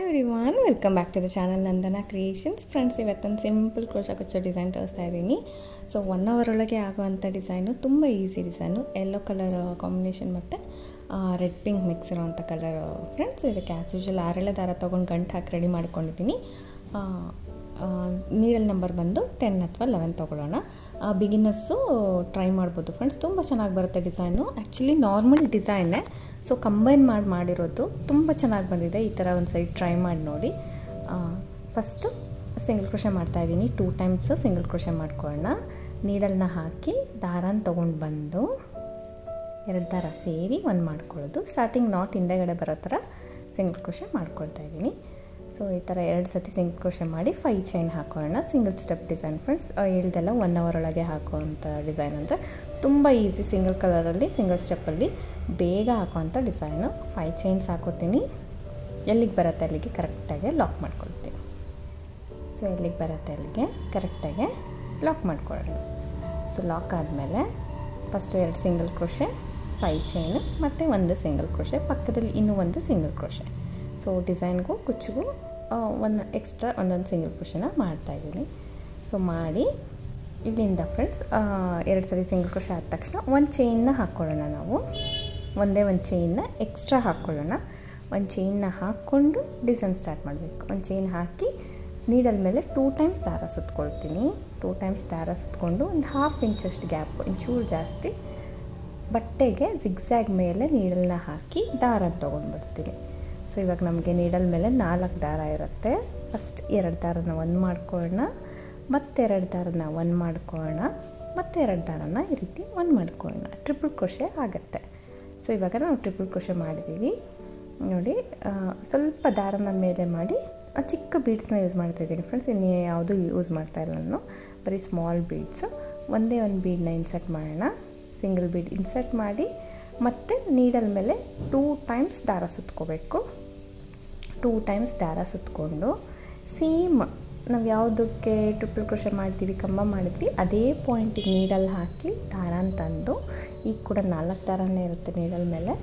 Everyone, welcome back to the channel Nandana Creations. Friends, ಇವತ್ತೊಂದು simple crochet ಕುಚ್ಚೋ design ತೋರಿಸ್ತಾ ಇದ್ದೀನಿ. ಸೊ 1 hour ಒಳಗೆ ಆಗುವಂಥ ಡಿಸೈನು, ತುಂಬ easy design. Yellow colour combination ಮತ್ತು ರೆಡ್ ಪಿಂಕ್ ಮಿಕ್ಸ್ ಇರೋವಂಥ ಕಲರ್. ಫ್ರೆಂಡ್ಸ್, ಇದಕ್ಕೆ ಆ್ಯಸ್ ಯೂಶುವಲ್ 6 ದಾರ ತೊಗೊಂಡು ಗಂಟು ಹಾಕಿ ರೆಡಿ ಮಾಡ್ಕೊಂಡಿದ್ದೀನಿ. ನೀಡಲ್ ನಂಬರ್ ಬಂದು 10 ಅಥವಾ 11 ತೊಗೊಳ್ಳೋಣ. ಬಿಗಿನರ್ಸು ಟ್ರೈ ಮಾಡ್ಬೋದು ಫ್ರೆಂಡ್ಸ್, ತುಂಬ ಚೆನ್ನಾಗಿ ಬರುತ್ತೆ ಡಿಸೈನು. ಆ್ಯಕ್ಚುಲಿ ನಾರ್ಮಲ್ ಡಿಸೈನೇ, ಸೊ ಕಂಬೈನ್ ಮಾಡಿರೋದು ತುಂಬ ಚೆನ್ನಾಗಿ ಬಂದಿದೆ. ಈ ಥರ ಒಂದು ಸೈಡ್ ಟ್ರೈ ಮಾಡಿ ನೋಡಿ. ಫಸ್ಟು ಸಿಂಗಲ್ ಕ್ರೋಶೆ ಮಾಡ್ತಾಯಿದ್ದೀನಿ. 2 times ಸಿಂಗಲ್ ಕ್ರೋಶೆ ಮಾಡ್ಕೊಳ್ಳೋಣ. ನೀಡಲ್ನ ಹಾಕಿ ದಾರನ ತೊಗೊಂಡು ಬಂದು 2 ದಾರ ಸೇರಿ 1 ಮಾಡ್ಕೊಳ್ಳೋದು. ಸ್ಟಾರ್ಟಿಂಗ್ ನಾಟ್ ಹಿಂದೆಗಡೆ ಬರೋ ಥರ ಸಿಂಗಲ್ ಕ್ರೋಶೆ ಮಾಡ್ಕೊಳ್ತಾ ಇದ್ದೀನಿ. ಸೊ ಈ ಥರ 2 ಸತಿ ಸಿಂಗಲ್ ಕ್ರೋಶೆ ಮಾಡಿ 5 ಚೈನ್ ಹಾಕೋಣ. Single step design friends. ಹೇಳ್ದೆಲ್ಲ 1 hour ಒಳಗೆ ಹಾಕೋವಂಥ ಡಿಸೈನ್ ಅಂದರೆ ತುಂಬ ಈಸಿ. ಸಿಂಗಲ್ ಕಲರಲ್ಲಿ ಸಿಂಗಲ್ ಸ್ಟೆಪ್ಪಲ್ಲಿ ಬೇಗ ಹಾಕೋವಂಥ ಡಿಸೈನು. 5 ಚೈನ್ಸ್ ಹಾಕೋತೀನಿ. ಎಲ್ಲಿಗೆ ಬರುತ್ತೆ ಅಲ್ಲಿಗೆ ಕರೆಕ್ಟಾಗಿ ಲಾಕ್ ಮಾಡ್ಕೊಳ್ತೀನಿ. ಸೊ ಎಲ್ಲಿಗೆ ಬರುತ್ತೆ ಅಲ್ಲಿಗೆ ಕರೆಕ್ಟಾಗಿ ಲಾಕ್ ಮಾಡ್ಕೊಳ್ಳೋಣ. ಸೊ ಲಾಕ್ ಆದಮೇಲೆ ಫಸ್ಟು 2 ಸಿಂಗಲ್ ಕ್ರೋಶೆ, 5 ಚೈನು ಮತ್ತು 1 ಸಿಂಗಲ್ ಕ್ರೋಶೆ, ಪಕ್ಕದಲ್ಲಿ ಇನ್ನೂ 1 ಸಿಂಗಲ್ ಕ್ರೋಶೆ. ಸೊ ಡಿಸೈನ್ಗೂ ಕುಚ್ಚಿಗೂ ಎಕ್ಸ್ಟ್ರಾ ಒಂದೊಂದು ಸಿಂಗಲ್ ಕ್ರೋಶೆನ ಮಾಡ್ತಾಯಿದ್ದೀನಿ. ಸೊ ಮಾಡಿ ಇಲ್ಲಿಂದ ಫ್ರೆಂಡ್ಸ್ 2 ಸರಿ ಸಿಂಗಲ್ ಕ್ರೋಶೆ ಆದ ತಕ್ಷಣ 1 ಚೈನ್ನ ಹಾಕ್ಕೊಳ್ಳೋಣ. ನಾವು ಒಂದೇ 1 ಚೈನ್ನ ಎಕ್ಸ್ಟ್ರಾ ಹಾಕ್ಕೊಳ್ಳೋಣ. 1 ಚೈನ್ನ ಹಾಕ್ಕೊಂಡು ಡಿಸೈನ್ ಸ್ಟಾರ್ಟ್ ಮಾಡಬೇಕು. 1 ಚೈನ್ ಹಾಕಿ ನೀಡಲ್ ಮೇಲೆ 2 times ದಾರ ಸುತ್ಕೊಳ್ತೀನಿ. 2 times ದಾರ ಸುತ್ಕೊಂಡು ಒಂದು 1/2 ಇಂಚಷ್ಟು ಗ್ಯಾಪ್, ಒಂಚೂರು ಜಾಸ್ತಿ ಬಟ್ಟೆಗೆ ಜಿಗ್ಜ್ಯಾಗ್ ಮೇಲೆ ನೀಡಲ್ನ ಹಾಕಿ ದಾರ ತೊಗೊಂಡ್ಬಿಡ್ತೀನಿ. ಸೊ ಇವಾಗ ನಮಗೆ ನೀಡಲ್ ಮೇಲೆ 4 ದಾರ ಇರುತ್ತೆ. ಫಸ್ಟ್ 2 ದಾರನ 1 ಮಾಡ್ಕೊಳ್ಳೋಣ, ಮತ್ತೆ 2 ದಾರನ 1 ಮಾಡ್ಕೊಳ್ಳೋಣ, ಮತ್ತೆ 2 ದಾರನ ಈ ರೀತಿ 1 ಮಾಡ್ಕೊಳ್ಳೋಣ. ಟ್ರಿಪಲ್ ಕ್ರೋಶೆ ಆಗುತ್ತೆ. ಸೊ ಇವಾಗ ನಾವು ಟ್ರಿಪಲ್ ಕ್ರೋಶೆ ಮಾಡಿದ್ದೀವಿ ನೋಡಿ. ಸ್ವಲ್ಪ ದಾರನ ಮೇಲೆ ಮಾಡಿ ಚಿಕ್ಕ ಬೀಡ್ಸ್ನ ಯೂಸ್ ಮಾಡ್ತಾಯಿದ್ದೀನಿ ಫ್ರೆಂಡ್ಸ್. ಇನ್ನು ಯಾವುದು ಯೂಸ್ ಮಾಡ್ತಾಯಿಲ್ಲ ನಾನು, ಬರೀ ಸ್ಮಾಲ್ ಬೀಡ್ಸು. ಒಂದೇ 1 ಬೀಡನ್ನ ಇನ್ಸರ್ಟ್ ಮಾಡೋಣ. ಸಿಂಗಲ್ ಬೀಡ್ ಇನ್ಸರ್ಟ್ ಮಾಡಿ ಮತ್ತು ನೀಡಲ್ ಮೇಲೆ 2 times ದಾರ ಸುತ್ಕೋಬೇಕು. 2 times ದಾರ ಸುತ್ಕೊಂಡು ಸೇಮ್ ನಾವು ಯಾವುದಕ್ಕೆ ಟ್ರಿಪಲ್ ಕ್ರೋಶೆ ಮಾಡ್ತೀವಿ, ಕಂಬ ಮಾಡಿದ್ವಿ, ಅದೇ ಪಾಯಿಂಟಿಗೆ ನೀಡಲ್ ಹಾಕಿ ದಾರನ ತಂದು, ಈಗ ಕೂಡ 4 ದಾರನೇ ಇರುತ್ತೆ ನೀಡಲ್ ಮೇಲೆ.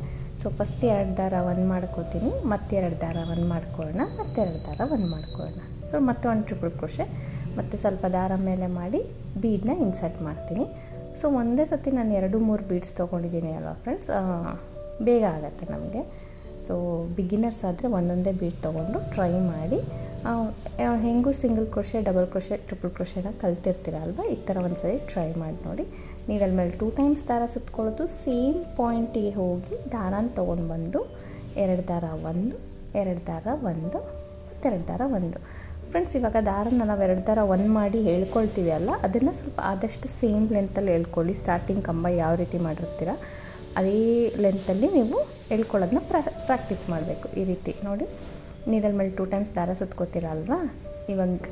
ಸೊ ಫಸ್ಟ್ 2 ದಾರ 1 ಮಾಡ್ಕೋತೀನಿ, ಮತ್ತೆ 2 ದಾರ 1 ಮಾಡ್ಕೊಳ್ಳೋಣ, ಮತ್ತೆ 2 ದಾರ 1 ಮಾಡ್ಕೊಳ್ಳೋಣ. ಸೊ ಮತ್ತೆ 1 ಟ್ರಿಪಲ್ ಕ್ರೋಶೆ, ಮತ್ತು ಸ್ವಲ್ಪ ದಾರ ಮೇಲೆ ಮಾಡಿ ಬೀಡನ್ನ ಇನ್ಸರ್ಟ್ ಮಾಡ್ತೀನಿ. ಸೊ ಒಂದೇ ಸತಿ ನಾನು 2-3 ಬೀಡ್ಸ್ ತೊಗೊಂಡಿದ್ದೀನಿ ಅಲ್ವಾ ಫ್ರೆಂಡ್ಸ್, ಬೇಗ ಆಗುತ್ತೆ ನಮಗೆ. ಸೊ ಬಿಗಿನರ್ಸ್ ಆದರೆ ಒಂದೊಂದೇ ಬೀಡ್ ತೊಗೊಂಡು ಟ್ರೈ ಮಾಡಿ. ಹೆಂಗೂ single crochet, double crochet, triple ಕ್ರೋಶೆನ ಕಲ್ತಿರ್ತೀರ ಅಲ್ವಾ, ಈ ಥರ ಒಂದು ಸರಿ ಟ್ರೈ ಮಾಡಿ ನೋಡಿ. ನೀಡಲ್ ಮೇಲೆ 2 times ದಾರ ಸುತ್ಕೊಳ್ಳೋದು, ಸೇಮ್ ಪಾಯಿಂಟಿಗೆ ಹೋಗಿ ದಾರನ ತೊಗೊಂಡು ಬಂದು 2 ದಾರ 1, 2 ದಾರ 1, ಮತ್ತು 2 ದಾರ 1. ಫ್ರೆಂಡ್ಸ್, ಇವಾಗ ದಾರನ ನಾವು 2 ದಾರ 1 ಮಾಡಿ ಹೇಳ್ಕೊಳ್ತೀವಿ ಅಲ್ಲ, ಅದನ್ನು ಸ್ವಲ್ಪ ಆದಷ್ಟು ಸೇಮ್ ಲೆಂತಲ್ಲಿ ಹೇಳ್ಕೊಳ್ಳಿ. ಸ್ಟಾರ್ಟಿಂಗ್ ಕಂಬ ಯಾವ ರೀತಿ ಮಾಡಿರ್ತೀರ ಅದೇ ಲೆಂತಲ್ಲಿ ನೀವು ಹೇಳ್ಕೊಳ್ಳೋದನ್ನ ಪ್ರಾಕ್ಟೀಸ್ ಮಾಡಬೇಕು. ಈ ರೀತಿ ನೋಡಿ, ನೀಡಲ್ ಮೇಲೆ 2 times ದಾರ ಸುತ್ಕೋತೀರ ಅಲ್ವಾ, ಇವಾಗ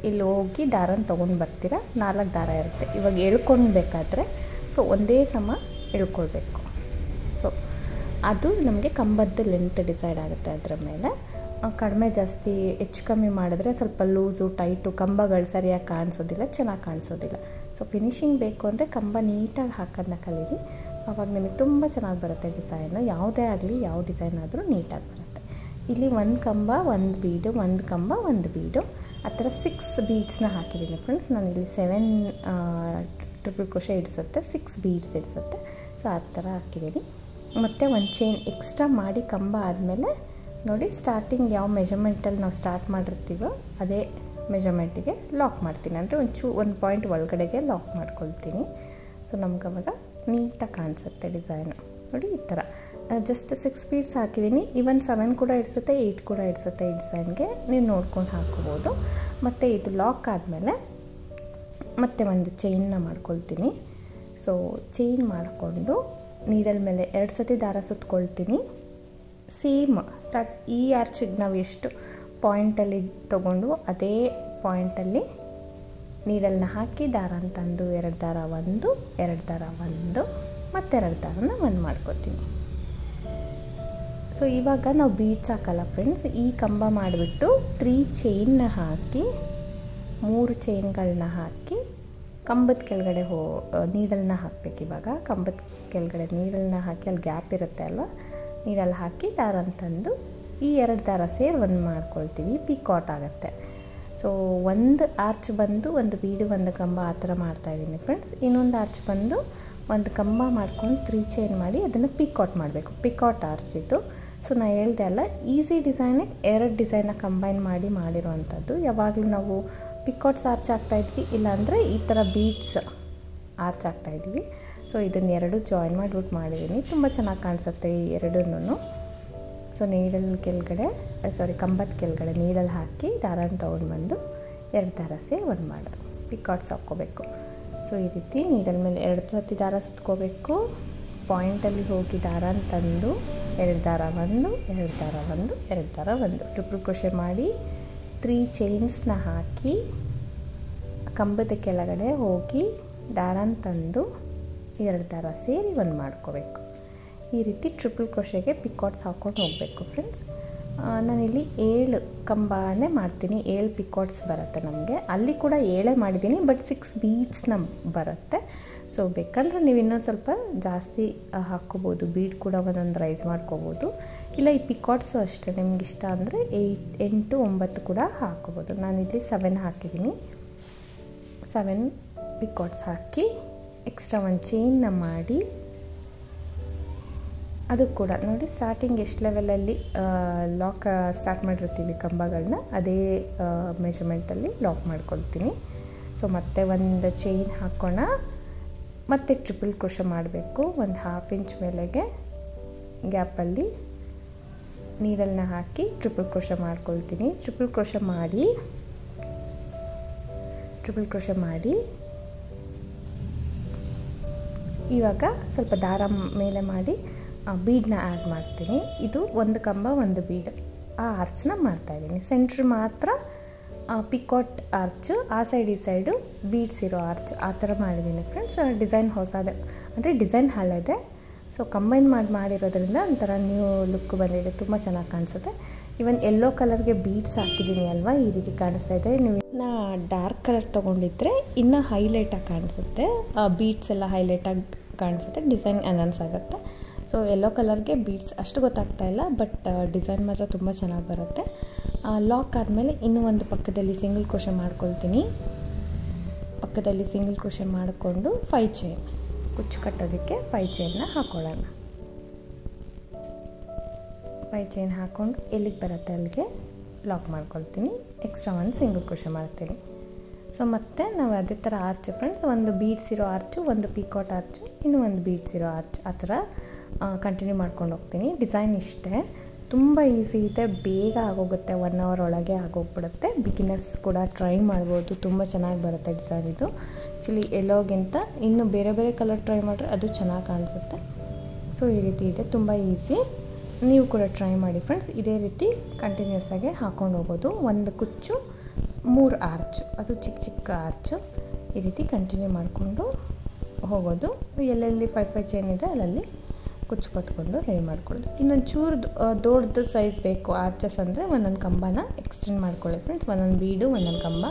ಇಲ್ಲಿ ಹೋಗಿ ದಾರನ ತೊಗೊಂಡು ಬರ್ತೀರ. 4 ದಾರ ಇರುತ್ತೆ. ಇವಾಗ ಎಳ್ಕೊಳ್ಬೇಕಾದ್ರೆ ಸೊ ಒಂದೇ ಸಮ ಎಳ್ಕೊಳ್ಬೇಕು. ಸೊ ಅದು ನಮಗೆ ಕಂಬದ್ದು ಲೆಂತ್ ಡಿಸೈಡ್ ಆಗುತ್ತೆ. ಅದರ ಮೇಲೆ ಕಡಿಮೆ ಜಾಸ್ತಿ ಹೆಚ್ಚು ಕಮ್ಮಿ ಮಾಡಿದ್ರೆ ಸ್ವಲ್ಪ ಲೂಸು ಟೈಟು ಕಂಬಗಳು ಸರಿಯಾಗಿ ಕಾಣಿಸೋದಿಲ್ಲ, ಚೆನ್ನಾಗಿ ಕಾಣಿಸೋದಿಲ್ಲ. ಸೊ ಫಿನಿಶಿಂಗ್ ಬೇಕು ಅಂದರೆ ಕಂಬ ನೀಟಾಗಿ ಹಾಕೋದನ್ನ ಕಲೀರಿ. ಆವಾಗ ನಿಮಗೆ ತುಂಬ ಚೆನ್ನಾಗಿ ಬರುತ್ತೆ ಡಿಸೈನು. ಯಾವುದೇ ಆಗಲಿ, ಯಾವ ಡಿಸೈನ್ ಆದರೂ ನೀಟಾಗಿ ಬರುತ್ತೆ. ಇಲ್ಲಿ 1 ಕಂಬ 1 ಬೀಡು, 1 ಕಂಬ 1 ಬೀಡು, ಆ ಥರ 6 ಬೀಡ್ಸ್ನ ಹಾಕಿದ್ದೀನಿ ಫ್ರೆಂಡ್ಸ್. ನಾನು ಇಲ್ಲಿ 7 ಟ್ರಿಪಲ್ ಕ್ರೋಶೆ ಇಡಿಸುತ್ತೆ, 6 ಬೀಡ್ಸ್ ಇಡಿಸುತ್ತೆ. ಸೊ ಆ ಥರ ಹಾಕಿದ್ದೀನಿ. ಮತ್ತು 1 ಚೈನ್ ಎಕ್ಸ್ಟ್ರಾ ಮಾಡಿ ಕಂಬ ಆದಮೇಲೆ ನೋಡಿ, ಸ್ಟಾರ್ಟಿಂಗ್ ಯಾವ ಮೆಜರ್ಮೆಂಟಲ್ಲಿ ನಾವು ಸ್ಟಾರ್ಟ್ ಮಾಡಿರ್ತೀವೋ ಅದೇ ಮೆಜರ್ಮೆಂಟಿಗೆ ಲಾಕ್ ಮಾಡ್ತೀನಿ. ಅಂದರೆ 1 ಪಾಯಿಂಟ್ ಒಳಗಡೆಗೆ ಲಾಕ್ ಮಾಡ್ಕೊಳ್ತೀನಿ. ಸೊ ನಮ್ಗೆ ಅವಾಗ ನೀಟಾಗಿ ಕಾಣಿಸುತ್ತೆ ಡಿಸೈನು. ನೋಡಿ ಈ ಥರ ಜಸ್ಟ್ 6 ಬೀಡ್ಸ್ ಹಾಕಿದ್ದೀನಿ. ಈವನ್ 7 ಕೂಡ ಇಡಿಸುತ್ತೆ, 8 ಕೂಡ ಇಡಿಸುತ್ತೆ. ಈ ಡಿಸೈನ್ಗೆ ನೀವು ನೋಡ್ಕೊಂಡು ಹಾಕ್ಕೋಬೋದು. ಮತ್ತು ಇದು ಲಾಕ್ ಆದಮೇಲೆ ಮತ್ತೆ 1 ಚೈನ್ನ ಮಾಡ್ಕೊಳ್ತೀನಿ. ಸೊ ಚೈನ್ ಮಾಡಿಕೊಂಡು ನೀಡಲ್ ಮೇಲೆ 2 ಸತಿ ದಾರ ಸುತ್ಕೊಳ್ತೀನಿ. ಸೇಮ್ ಸ್ಟಾರ್ಟ್ ಈ ಆರ್ಚಿಗೆ ನಾವು ಎಷ್ಟು ಪಾಯಿಂಟಲ್ಲಿ ತೊಗೊಂಡು ಅದೇ ಪಾಯಿಂಟಲ್ಲಿ ನೀಡಲ್ನ ಹಾಕಿ ದಾರನ ತಂದು 2 ದಾರ 1, 2 ದಾರ 1, ಮತ್ತು 2 ದಾರನ 1 ಮಾಡ್ಕೊತೀನಿ. ಸೊ ಇವಾಗ ನಾವು ಬೀಡ್ಸ್ ಹಾಕಲ್ಲ ಫ್ರೆಂಡ್ಸ್. ಈ ಕಂಬ ಮಾಡಿಬಿಟ್ಟು 3 ಚೈನ್ನ ಹಾಕಿ 3 ಚೈನ್ಗಳನ್ನ ಹಾಕಿ ಕಂಬದ ಕೆಳಗಡೆ ನೀಡಲ್ನ ಹಾಕಬೇಕು. ಇವಾಗ ಕಂಬದ ಕೆಳಗಡೆ ನೀಡಲ್ನ ಹಾಕಿ ಅಲ್ಲಿ ಗ್ಯಾಪ್ ಇರುತ್ತೆ ಅಲ್ವ, ನೀರಲ್ಲಿ ಹಾಕಿ ದಾರನ ತಂದು ಈ 2 ದಾರ ಸೇರಿ ಒಂದು ಮಾಡ್ಕೊಳ್ತೀವಿ, ಪಿಕಾಟ್ ಆಗುತ್ತೆ. ಸೊ ಒಂದು ಆರ್ಚ್ ಬಂದು ಒಂದು ಬೀಡು ಒಂದು ಕಂಬ ಆ ಥರ ಮಾಡ್ತಾಯಿದ್ದೀನಿ ಫ್ರೆಂಡ್ಸ್. ಇನ್ನೊಂದು ಆರ್ಚ್ ಬಂದು ಒಂದು ಕಂಬ ಮಾಡ್ಕೊಂಡು 3 ಚೈನ್ ಮಾಡಿ ಅದನ್ನು ಪಿಕಾಟ್ ಮಾಡಬೇಕು, ಪಿಕಾಟ್ ಆರ್ಚ್ ಇದು. ಸೊ ನಾನು ಹೇಳ್ದೆ ಅಲ್ಲ, ಈಸಿ ಡಿಸೈನಿಗೆ 2 ಡಿಸೈನ್ನ ಕಂಬೈನ್ ಮಾಡಿರೋವಂಥದ್ದು. ಯಾವಾಗಲೂ ನಾವು ಪಿಕಾಟ್ಸ್ ಆರ್ಚ್ ಹಾಕ್ತಾಯಿದ್ವಿ, ಇಲ್ಲಾಂದರೆ ಈ ಥರ ಬೀಡ್ಸ್ ಆರ್ಚ್ ಹಾಕ್ತಾಯಿದ್ವಿ. ಸೊ ಇದನ್ನು 2 ಜಾಯಿನ್ ಮಾಡಿಬಿಟ್ಟು ಮಾಡಿದ್ದೀನಿ, ತುಂಬ ಚೆನ್ನಾಗಿ ಕಾಣಿಸುತ್ತೆ ಈ 2. ಸೊ ನೀಡಲ್ ಕೆಳಗಡೆ ಕಂಬದ ಕೆಳಗಡೆ ನೀಡಲ್ ಹಾಕಿ ದಾರನ ತೊಗೊಂಡ್ಬಂದು 2 ದಾರ ಸೇರಿ ಒಂದು ಮಾಡೋದು, ಪಿಕಾಟ್ಸ್ ಹಾಕ್ಕೋಬೇಕು. ಸೊ ಈ ರೀತಿ ನೀಡಲ್ ಮೇಲೆ 2 ಸತಿ ದಾರ ಸುತ್ಕೋಬೇಕು. ಪಾಯಿಂಟಲ್ಲಿ ಹೋಗಿ ದಾರನ ತಂದು 2 ದಾರ 1 2 ದಾರ 1 2 ದಾರ 1 ಟ್ರಿಪಲ್ ಕ್ರೋಶೆ ಮಾಡಿ 3 ಚೈನ್ಸ್ನ ಹಾಕಿ ಕಂಬದ ಕೆಳಗಡೆ ಹೋಗಿ ದಾರನ ತಂದು 2 ದಾರ ಸೇರಿ ಒಂದು ಮಾಡ್ಕೋಬೇಕು. ಈ ರೀತಿ ಟ್ರಿಪಲ್ ಕ್ರೋಶೆಗೆ ಪಿಕಾಟ್ಸ್ ಹಾಕ್ಕೊಂಡು ಹೋಗಬೇಕು ಫ್ರೆಂಡ್ಸ್. ನಾನಿಲ್ಲಿ 7 ಕಂಬನೇ ಮಾಡ್ತೀನಿ, 7 ಪಿಕಾಟ್ಸ್ ಬರುತ್ತೆ ನಮಗೆ. ಅಲ್ಲಿ ಕೂಡ 7 ಮಾಡಿದ್ದೀನಿ, ಬಟ್ 6 ಬೀಡ್ಸ್ನ ಬರುತ್ತೆ. ಸೊ ಬೇಕಂದ್ರೆ ನೀವು ಇನ್ನೊಂದು ಸ್ವಲ್ಪ ಜಾಸ್ತಿ ಹಾಕ್ಕೋಬೋದು, ಬೀಡ್ ಕೂಡ ಒಂದೊಂದು ರೈಸ್ ಮಾಡ್ಕೋಬೋದು. ಇಲ್ಲ ಈ ಪಿಕಾಟ್ಸು ಅಷ್ಟೇ, ನಿಮ್ಗೆ ಇಷ್ಟ ಅಂದರೆ 8 9 ಕೂಡ ಹಾಕ್ಕೋಬೋದು. ನಾನಿಲ್ಲಿ 7 ಹಾಕಿದ್ದೀನಿ. 7 ಪಿಕಾಟ್ಸ್ ಹಾಕಿ ಎಕ್ಸ್ಟ್ರಾ ಒಂದು ಚೈನ್ನ ಮಾಡಿ ಅದು ಕೂಡ ನೋಡಿ ಸ್ಟಾರ್ಟಿಂಗ್ ಎಷ್ಟು ಲೆವೆಲಲ್ಲಿ ಲಾಕ್ ಸ್ಟಾರ್ಟ್ ಮಾಡಿರ್ತೀವಿ ಕಂಬಗಳನ್ನ, ಅದೇ ಮೆಷರ್ಮೆಂಟಲ್ಲಿ ಲಾಕ್ ಮಾಡ್ಕೊಳ್ತೀನಿ. ಸೊ ಮತ್ತೆ ಒಂದು ಚೈನ್ ಹಾಕೋಣ, ಮತ್ತೆ ಟ್ರಿಪಲ್ ಕ್ರೋಶೆ ಮಾಡಬೇಕು. ಒಂದು 1/2 ಇಂಚ್ ಮೇಲೆಗೆ ಗ್ಯಾಪಲ್ಲಿ ನೀಡಲ್ನ ಹಾಕಿ ಟ್ರಿಪಲ್ ಕ್ರೋಶೆ ಮಾಡ್ಕೊಳ್ತೀನಿ. ಟ್ರಿಪಲ್ ಕ್ರೋಶೆ ಮಾಡಿ ಇವಾಗ ಸ್ವಲ್ಪ ದಾರ ಮೇಲೆ ಮಾಡಿ ಬೀಡನ್ನ ಆ್ಯಡ್ ಮಾಡ್ತೀನಿ. ಇದು ಒಂದು ಕಂಬ ಒಂದು ಬೀಡ್, ಆ ಆರ್ಚನ್ನ ಮಾಡ್ತಾಯಿದ್ದೀನಿ. ಸೆಂಟ್ರ್ ಮಾತ್ರ ಪಿಕಾಟ್ ಆರ್ಚು, ಆ ಸೈಡ್ ಈ ಸೈಡು ಬೀಡ್ಸ್ ಇರೋ ಆರ್ಚ್ ಆ ಥರ ಮಾಡಿದ್ದೀನಿ ಫ್ರೆಂಡ್ಸ್. ಡಿಸೈನ್ ಹೊಸದೇ ಅಂದರೆ ಡಿಸೈನ್ ಹಳೆದೆ. ಸೊ ಕಂಬೈನ್ ಮಾಡಿರೋದ್ರಿಂದ ಒಂಥರ ನ್ಯೂ ಲುಕ್ ಬಂದಿದೆ, ತುಂಬ ಚೆನ್ನಾಗಿ ಕಾಣಿಸುತ್ತೆ. ಇವನ್ ಯೆಲ್ಲೋ ಕಲರ್ಗೆ ಬೀಡ್ಸ್ ಹಾಕಿದ್ದೀನಿ ಅಲ್ವಾ, ಈ ರೀತಿ ಕಾಣಿಸ್ತಾ ಇದೆ. ನೀವು ಇನ್ನು ಡಾರ್ಕ್ ಕಲರ್ ತೊಗೊಂಡಿದ್ರೆ ಇನ್ನೂ ಹೈಲೈಟಾಗಿ ಕಾಣಿಸುತ್ತೆ, ಬೀಡ್ಸ್ ಎಲ್ಲ ಹೈಲೈಟಾಗಿ ಕಾಣಿಸುತ್ತೆ, ಡಿಸೈನ್ ಅನೌನ್ಸ್ ಆಗುತ್ತೆ. ಸೊ ಯೆಲ್ಲೋ ಕಲರ್ಗೆ ಬೀಡ್ಸ್ ಅಷ್ಟು ಗೊತ್ತಾಗ್ತಾ ಇಲ್ಲ, ಬಟ್ ಡಿಸೈನ್ ಮಾತ್ರ ತುಂಬ ಚೆನ್ನಾಗಿ ಬರುತ್ತೆ. ಲಾಕ್ ಆದಮೇಲೆ ಇನ್ನೂ ಒಂದು ಪಕ್ಕದಲ್ಲಿ ಸಿಂಗಲ್ ಕ್ರೋಶೆ ಮಾಡ್ಕೊಳ್ತೀನಿ. ಪಕ್ಕದಲ್ಲಿ ಸಿಂಗಲ್ ಕ್ರೋಶೆ ಮಾಡಿಕೊಂಡು 5 ಚೈನ್ ಕುಚ್ಚು ಕಟ್ಟೋದಕ್ಕೆ 5 ಚೈನ್ನ ಹಾಕ್ಕೊಳ್ಳೋಣ. 5 ಚೈನ್ ಹಾಕ್ಕೊಂಡು ಎಲ್ಲಿಗೆ ಬರುತ್ತೆ ಅಲ್ಲಿಗೆ ಲಾಕ್ ಮಾಡ್ಕೊಳ್ತೀನಿ. ಎಕ್ಸ್ಟ್ರಾ ಒಂದು ಸಿಂಗಲ್ ಕ್ರೋಶೆ ಮಾಡ್ತೀನಿ. ಸೊ ಮತ್ತೆ ನಾವು ಅದೇ ಥರ ಆರ್ಚ್ ಫ್ರೆಂಡ್ಸ್, ಒಂದು ಬೀಡ್ಸ್ ಇರೋ ಆರ್ಚು, ಒಂದು ಪಿಕಾಟ್ ಆರ್ಚು, ಇನ್ನೂ ಒಂದು ಬೀಡ್ಸ್ ಇರೋ ಆರ್ಚ್, ಆ ಥರ ಕಂಟಿನ್ಯೂ ಮಾಡ್ಕೊಂಡು ಹೋಗ್ತೀನಿ. ಡಿಸೈನ್ ಇಷ್ಟೇ, ತುಂಬ ಈಸಿ ಇದೆ, ಬೇಗ ಆಗೋಗುತ್ತೆ, 1 hour ಒಳಗೆ ಆಗೋಗ್ಬಿಡುತ್ತೆ. ಬಿಗಿನರ್ಸ್ ಕೂಡ ಟ್ರೈ ಮಾಡ್ಬೋದು, ತುಂಬ ಚೆನ್ನಾಗಿ ಬರುತ್ತೆ ಡಿಸೈನ್ ಇದು. ಆ್ಯಕ್ಚುಲಿ ಎಲ್ಲೋಗಿಂತ ಇನ್ನೂ ಬೇರೆ ಬೇರೆ ಕಲರ್ ಟ್ರೈ ಮಾಡಿದ್ರೆ ಅದು ಚೆನ್ನಾಗಿ ಕಾಣಿಸುತ್ತೆ. ಸೊ ಈ ರೀತಿ ಇದೆ, ತುಂಬ ಈಸಿ, ನೀವು ಕೂಡ ಟ್ರೈ ಮಾಡಿ ಫ್ರೆಂಡ್ಸ್. ಇದೇ ರೀತಿ ಕಂಟಿನ್ಯೂಸ್ ಆಗಿ ಹಾಕ್ಕೊಂಡು ಹೋಗೋದು. ಒಂದು ಕುಚ್ಚು 3 ಆರ್ಚ್, ಅದು ಚಿಕ್ಕ ಚಿಕ್ಕ ಆರ್ಚು, ಈ ರೀತಿ ಕಂಟಿನ್ಯೂ ಮಾಡಿಕೊಂಡು ಹೋಗೋದು. ಎಲ್ಲೆಲ್ಲಿ 5 ಚೈನ್ ಇದೆ ಅಲ್ಲಲ್ಲಿ ಕುಚ್ಚು ಕಟ್ಕೊಂಡು ರೆಡಿ ಮಾಡ್ಕೊಳ್ಳೋದು. ಇನ್ನೊಂದು ಚೂರು ದೊಡ್ಡದು ಸೈಜ್ ಬೇಕು ಆರ್ಚಸ್ ಅಂದರೆ ಒಂದೊಂದು ಕಂಬನ ಎಕ್ಸ್ಟೆಂಡ್ ಮಾಡ್ಕೊಳ್ಳಿ ಫ್ರೆಂಡ್ಸ್. ಒಂದೊಂದು ಬೀಡು, ಒಂದೊಂದು ಕಂಬ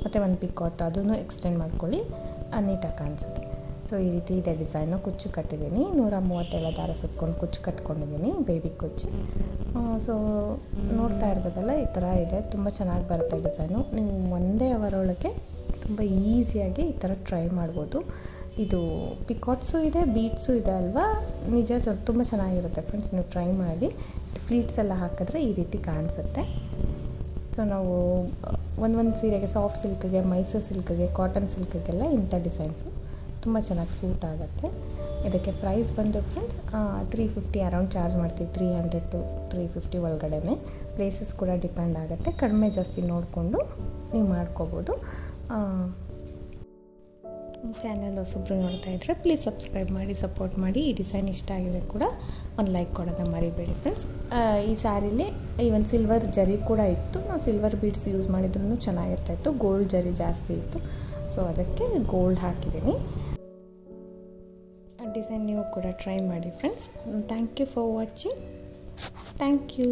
ಮತ್ತು ಒಂದು ಪಿಕಾಟ್ ಅದನ್ನು ಎಕ್ಸ್ಟೆಂಡ್ ಮಾಡ್ಕೊಳ್ಳಿ, ನೀಟಾಗಿ ಕಾಣಿಸುತ್ತೆ. ಸೊ ಈ ರೀತಿ ಇದೆ ಡಿಸೈನು. ಕುಚ್ಚು ಕಟ್ಟಿದ್ದೀನಿ, 137 ದಾರ ಸುತ್ಕೊಂಡು ಕುಚ್ಚು ಕಟ್ಕೊಂಡಿದ್ದೀನಿ, ಬೇಬಿ ಕುಚ್ಚು. ಸೊ ನೋಡ್ತಾ ಇರ್ಬೋದಲ್ಲ, ಈ ಥರ ಇದೆ, ತುಂಬ ಚೆನ್ನಾಗಿ ಬರುತ್ತೆ ಡಿಸೈನು. ನೀವು 1 hour ಒಳಗೆ ತುಂಬ ಈಸಿಯಾಗಿ ಈ ಥರ ಟ್ರೈ ಮಾಡ್ಬೋದು. ಇದು ಪಿಕಾಟ್ಸು ಇದೆ, ಬೀಡ್ಸು ಇದೆ ಅಲ್ವಾ, ನಿಜ ತುಂಬ ಚೆನ್ನಾಗಿರುತ್ತೆ ಫ್ರೆಂಡ್ಸ್, ನೀವು ಟ್ರೈ ಮಾಡಿ. ಫ್ಲೀಟ್ಸ್ ಎಲ್ಲ ಹಾಕಿದ್ರೆ ಈ ರೀತಿ ಕಾಣಿಸುತ್ತೆ. ಸೊ ನಾವು ಒಂದೊಂದು ಸೀರೆಗೆ, ಸಾಫ್ಟ್ ಸಿಲ್ಕ್ಗೆ, ಮೈಸೂರು ಸಿಲ್ಕ್ಗೆ, ಕಾಟನ್ ಸಿಲ್ಕ್ಗೆಲ್ಲ ಇಂಥ ಡಿಸೈನ್ಸು ತುಂಬ ಚೆನ್ನಾಗಿ ಸೂಟ್ ಆಗುತ್ತೆ. ಇದಕ್ಕೆ ಪ್ರೈಸ್ ಬಂದು ಫ್ರೆಂಡ್ಸ್ 350 ಅರೌಂಡ್ ಚಾರ್ಜ್ ಮಾಡ್ತೀವಿ, 300 to 350 ಒಳಗಡೆ. ಪ್ಲೇಸಸ್ ಕೂಡ ಡಿಪೆಂಡ್ ಆಗುತ್ತೆ, ಕಡಿಮೆ ಜಾಸ್ತಿ ನೋಡಿಕೊಂಡು ನೀವು ಮಾಡ್ಕೋಬೋದು. ಚಾನಲ್ ಹೊಸಬ್ರು ನೋಡ್ತಾ ಇದ್ದರೆ ಪ್ಲೀಸ್ ಸಬ್ಸ್ಕ್ರೈಬ್ ಮಾಡಿ, ಸಪೋರ್ಟ್ ಮಾಡಿ. ಈ ಡಿಸೈನ್ ಇಷ್ಟ ಆಗಿದೆ ಕೂಡ ಒಂದು ಲೈಕ್ ಕೊಡೋದನ್ನ ಮರಿಬೇಡಿ ಫ್ರೆಂಡ್ಸ್. ಈ ಸ್ಯಾರಿಲಿ ಈವನ್ ಸಿಲ್ವರ್ ಜರಿ ಕೂಡ ಇತ್ತು, ನಾವು ಸಿಲ್ವರ್ ಬೀಡ್ಸ್ ಯೂಸ್ ಮಾಡಿದ್ರೂ ಚೆನ್ನಾಗಿರ್ತಾಯಿತ್ತು, ಗೋಲ್ಡ್ ಜರಿ ಜಾಸ್ತಿ ಇತ್ತು, ಸೊ ಅದಕ್ಕೆ ಗೋಲ್ಡ್ ಹಾಕಿದ್ದೀನಿ. ಆ ಡಿಸೈನ್ ನೀವು ಕೂಡ ಟ್ರೈ ಮಾಡಿ friends. Thank you for watching. Thank you.